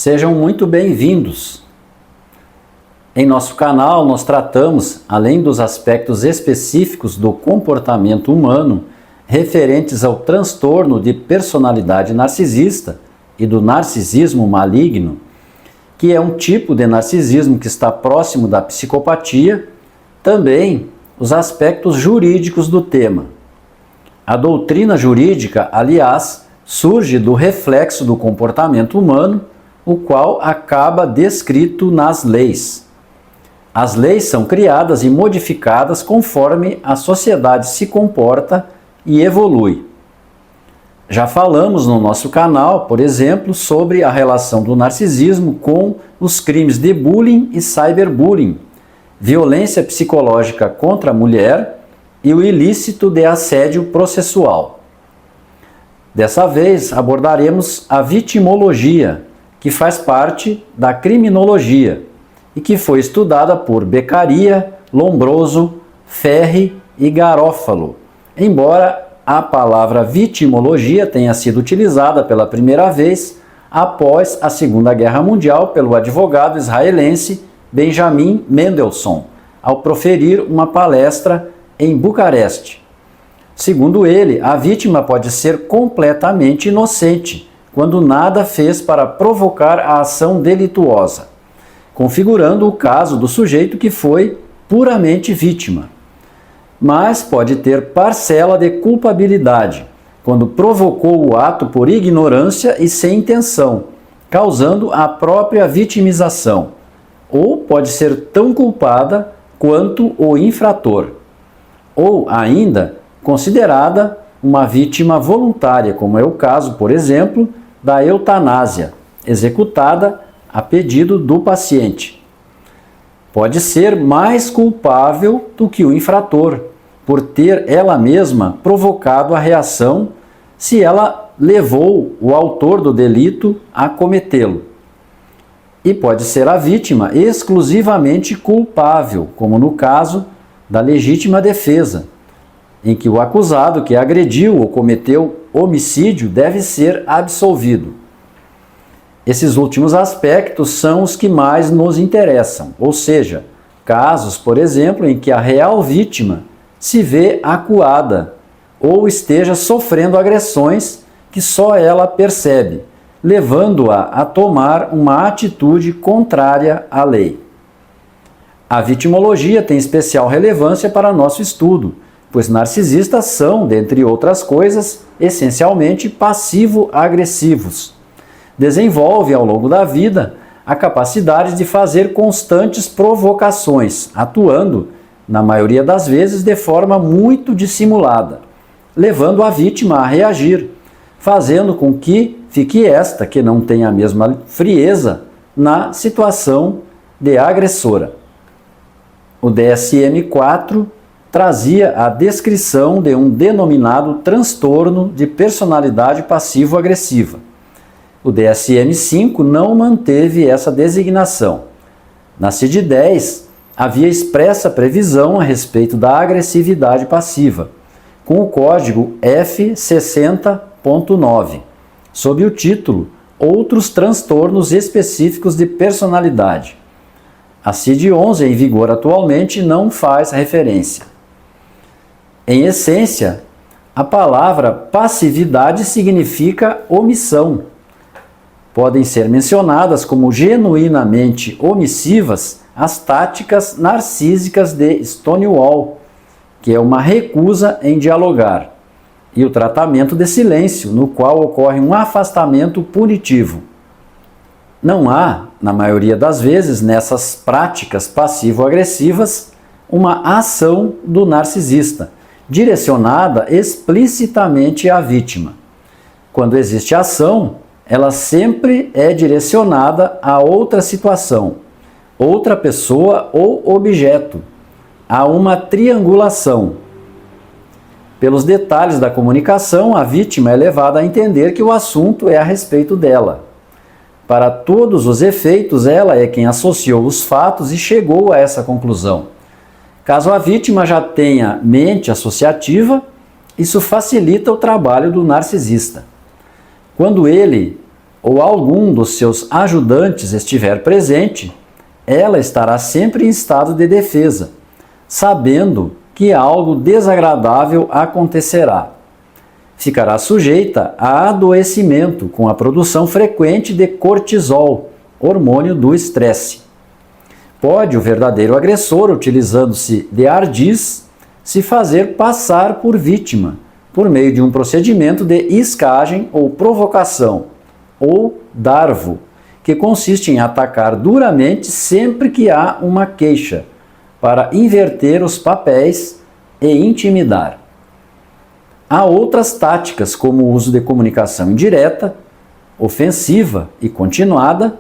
Sejam muito bem-vindos. Em nosso canal, nós tratamos, além dos aspectos específicos do comportamento humano, referentes ao transtorno de personalidade narcisista e do narcisismo maligno, que é um tipo de narcisismo que está próximo da psicopatia, também os aspectos jurídicos do tema. A doutrina jurídica, aliás, surge do reflexo do comportamento humano, o qual acaba descrito nas leis. As leis são criadas e modificadas conforme a sociedade se comporta e evolui. Já falamos no nosso canal, por exemplo, sobre a relação do narcisismo com os crimes de bullying e cyberbullying, violência psicológica contra a mulher e o ilícito de assédio processual. Dessa vez abordaremos a vitimologia, que faz parte da criminologia e que foi estudada por Beccaria, Lombroso, Ferri e Garofalo, embora a palavra vitimologia tenha sido utilizada pela primeira vez após a Segunda Guerra Mundial pelo advogado israelense Benjamin Mendelssohn, ao proferir uma palestra em Bucareste. Segundo ele, a vítima pode ser completamente inocente, quando nada fez para provocar a ação delituosa, configurando o caso do sujeito que foi puramente vítima. Mas pode ter parcela de culpabilidade, quando provocou o ato por ignorância e sem intenção, causando a própria vitimização, ou pode ser tão culpada quanto o infrator, ou ainda considerada uma vítima voluntária, como é o caso, por exemplo, da eutanásia, executada a pedido do paciente. Pode ser mais culpável do que o infrator, por ter ela mesma provocado a reação se ela levou o autor do delito a cometê-lo. E pode ser a vítima exclusivamente culpável, como no caso da legítima defesa, em que o acusado que agrediu ou cometeu homicídio deve ser absolvido. Esses últimos aspectos são os que mais nos interessam, ou seja, casos, por exemplo, em que a real vítima se vê acuada ou esteja sofrendo agressões que só ela percebe, levando-a a tomar uma atitude contrária à lei. A vitimologia tem especial relevância para nosso estudo, pois narcisistas são, dentre outras coisas, essencialmente passivo-agressivos. Desenvolve ao longo da vida a capacidade de fazer constantes provocações, atuando, na maioria das vezes, de forma muito dissimulada, levando a vítima a reagir, fazendo com que fique esta, que não tem a mesma frieza, na situação de agressora. O DSM-4 trazia a descrição de um denominado transtorno de personalidade passivo-agressiva. O DSM-5 não manteve essa designação. Na CID-10, havia expressa previsão a respeito da agressividade passiva, com o código F60.9, sob o título Outros transtornos específicos de personalidade. A CID-11, em vigor atualmente, não faz referência. Em essência, a palavra passividade significa omissão. Podem ser mencionadas como genuinamente omissivas as táticas narcísicas de Stonewall, que é uma recusa em dialogar, e o tratamento de silêncio, no qual ocorre um afastamento punitivo. Não há, na maioria das vezes, nessas práticas passivo-agressivas, uma ação do narcisista, direcionada explicitamente à vítima. Quando existe ação, ela sempre é direcionada a outra situação, outra pessoa ou objeto, a uma triangulação. Pelos detalhes da comunicação, a vítima é levada a entender que o assunto é a respeito dela. Para todos os efeitos, ela é quem associou os fatos e chegou a essa conclusão. Caso a vítima já tenha mente associativa, isso facilita o trabalho do narcisista. Quando ele ou algum dos seus ajudantes estiver presente, ela estará sempre em estado de defesa, sabendo que algo desagradável acontecerá. Ficará sujeita a adoecimento com a produção frequente de cortisol, hormônio do estresse. Pode o verdadeiro agressor, utilizando-se de ardis, se fazer passar por vítima, por meio de um procedimento de iscagem ou provocação, ou darvo, que consiste em atacar duramente sempre que há uma queixa, para inverter os papéis e intimidar. Há outras táticas, como o uso de comunicação indireta, ofensiva e continuada,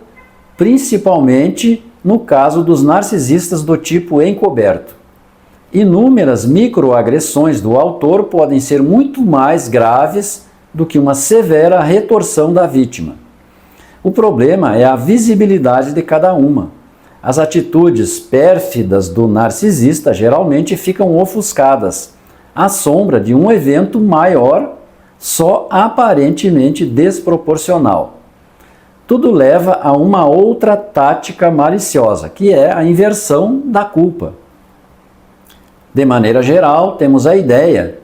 principalmente no caso dos narcisistas do tipo encoberto. Inúmeras microagressões do autor podem ser muito mais graves do que uma severa retorção da vítima. O problema é a visibilidade de cada uma. As atitudes pérfidas do narcisista geralmente ficam ofuscadas, à sombra de um evento maior, só aparentemente desproporcional. Tudo leva a uma outra tática maliciosa, que é a inversão da culpa. De maneira geral, temos a ideia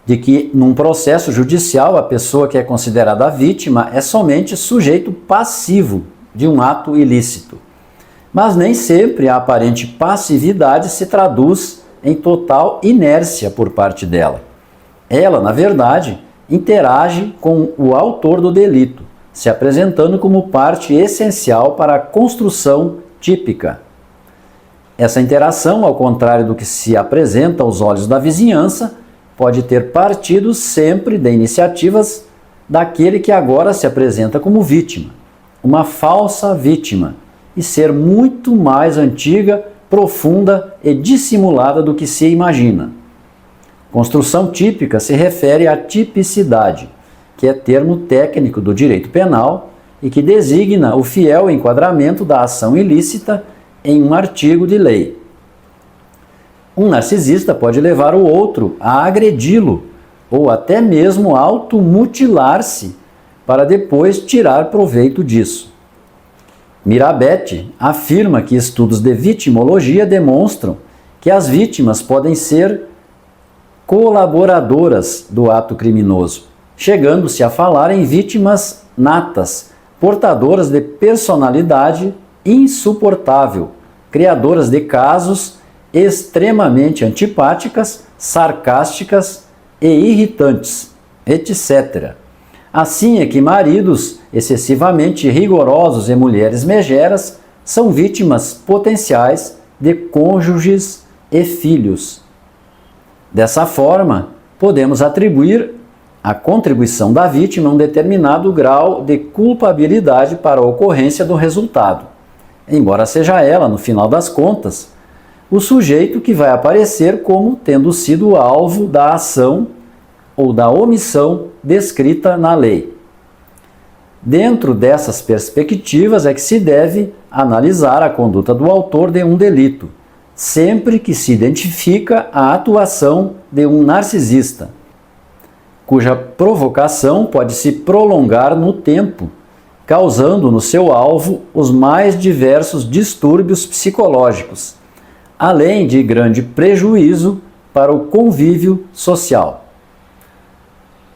de que, num processo judicial, a pessoa que é considerada vítima é somente sujeito passivo de um ato ilícito. Mas nem sempre a aparente passividade se traduz em total inércia por parte dela. Ela, na verdade, interage com o autor do delito, se apresentando como parte essencial para a construção típica. Essa interação, ao contrário do que se apresenta aos olhos da vizinhança, pode ter partido sempre de iniciativas daquele que agora se apresenta como vítima, uma falsa vítima, e ser muito mais antiga, profunda e dissimulada do que se imagina. Construção típica se refere à tipicidade, que é termo técnico do direito penal e que designa o fiel enquadramento da ação ilícita em um artigo de lei. Um narcisista pode levar o outro a agredi-lo ou até mesmo automutilar-se para depois tirar proveito disso. Mirabete afirma que estudos de vitimologia demonstram que as vítimas podem ser colaboradoras do ato criminoso, chegando-se a falar em vítimas natas, portadoras de personalidade insuportável, criadoras de casos extremamente antipáticas, sarcásticas e irritantes, etc. Assim é que maridos excessivamente rigorosos e mulheres megeras são vítimas potenciais de cônjuges e filhos. Dessa forma, podemos atribuir à contribuição da vítima um determinado grau de culpabilidade para a ocorrência do resultado, embora seja ela, no final das contas, o sujeito que vai aparecer como tendo sido alvo da ação ou da omissão descrita na lei. Dentro dessas perspectivas é que se deve analisar a conduta do autor de um delito, sempre que se identifica a atuação de um narcisista, cuja provocação pode se prolongar no tempo, causando no seu alvo os mais diversos distúrbios psicológicos, além de grande prejuízo para o convívio social.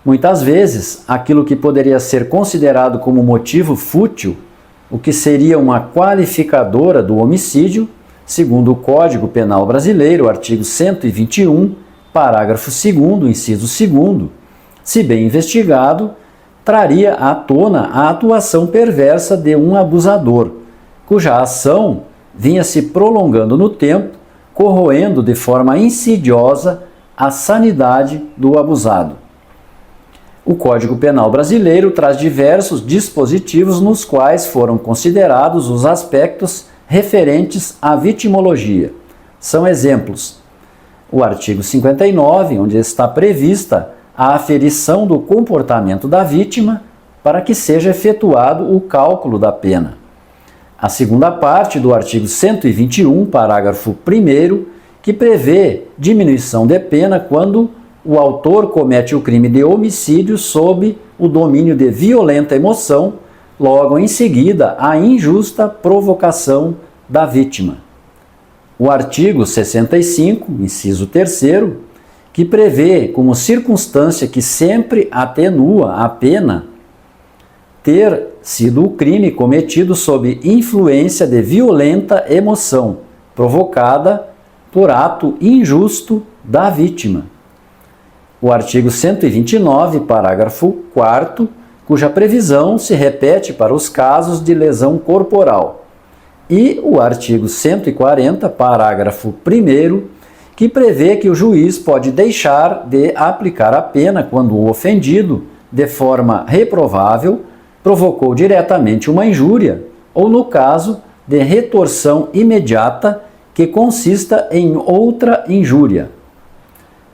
Muitas vezes, aquilo que poderia ser considerado como motivo fútil, o que seria uma qualificadora do homicídio, segundo o Código Penal Brasileiro, artigo 121, parágrafo 2º, inciso 2º, se bem investigado, traria à tona a atuação perversa de um abusador, cuja ação vinha se prolongando no tempo, corroendo de forma insidiosa a sanidade do abusado. O Código Penal Brasileiro traz diversos dispositivos nos quais foram considerados os aspectos referentes à vitimologia. São exemplos: o artigo 59, onde está prevista a aferição do comportamento da vítima para que seja efetuado o cálculo da pena. A segunda parte do artigo 121, parágrafo 1º, que prevê diminuição de pena quando o autor comete o crime de homicídio sob o domínio de violenta emoção, logo em seguida a injusta provocação da vítima. O artigo 65, inciso 3º, que prevê como circunstância que sempre atenua a pena ter sido o crime cometido sob influência de violenta emoção, provocada por ato injusto da vítima. O artigo 129, parágrafo 4º, cuja previsão se repete para os casos de lesão corporal. E o artigo 140, parágrafo 1º, que prevê que o juiz pode deixar de aplicar a pena quando o ofendido, de forma reprovável, provocou diretamente uma injúria, ou no caso de retorção imediata que consista em outra injúria.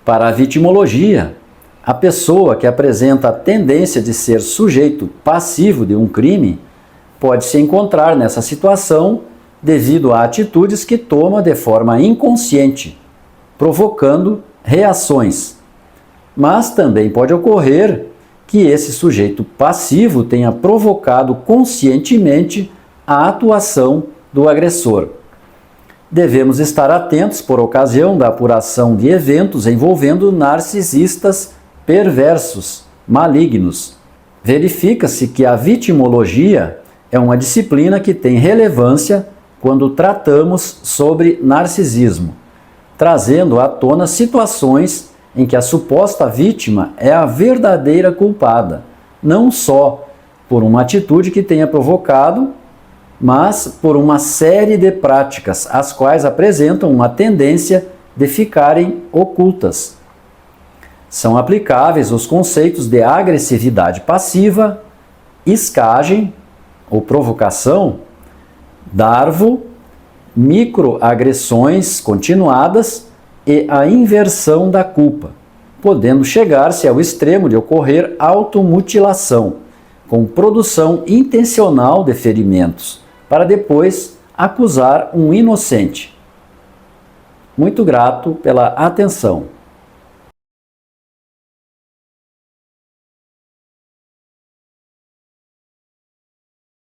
Para a vitimologia, a pessoa que apresenta a tendência de ser sujeito passivo de um crime pode se encontrar nessa situação devido a atitudes que toma de forma inconsciente, provocando reações. Mas também pode ocorrer que esse sujeito passivo tenha provocado conscientemente a atuação do agressor. Devemos estar atentos por ocasião da apuração de eventos envolvendo narcisistas perversos, malignos. Verifica-se que a vitimologia é uma disciplina que tem relevância quando tratamos sobre narcisismo, trazendo à tona situações em que a suposta vítima é a verdadeira culpada, não só por uma atitude que tenha provocado, mas por uma série de práticas, as quais apresentam uma tendência de ficarem ocultas. São aplicáveis os conceitos de agressividade passiva, escagem ou provocação, darvo, microagressões continuadas e a inversão da culpa, podendo chegar-se ao extremo de ocorrer automutilação, com produção intencional de ferimentos, para depois acusar um inocente. Muito grato pela atenção.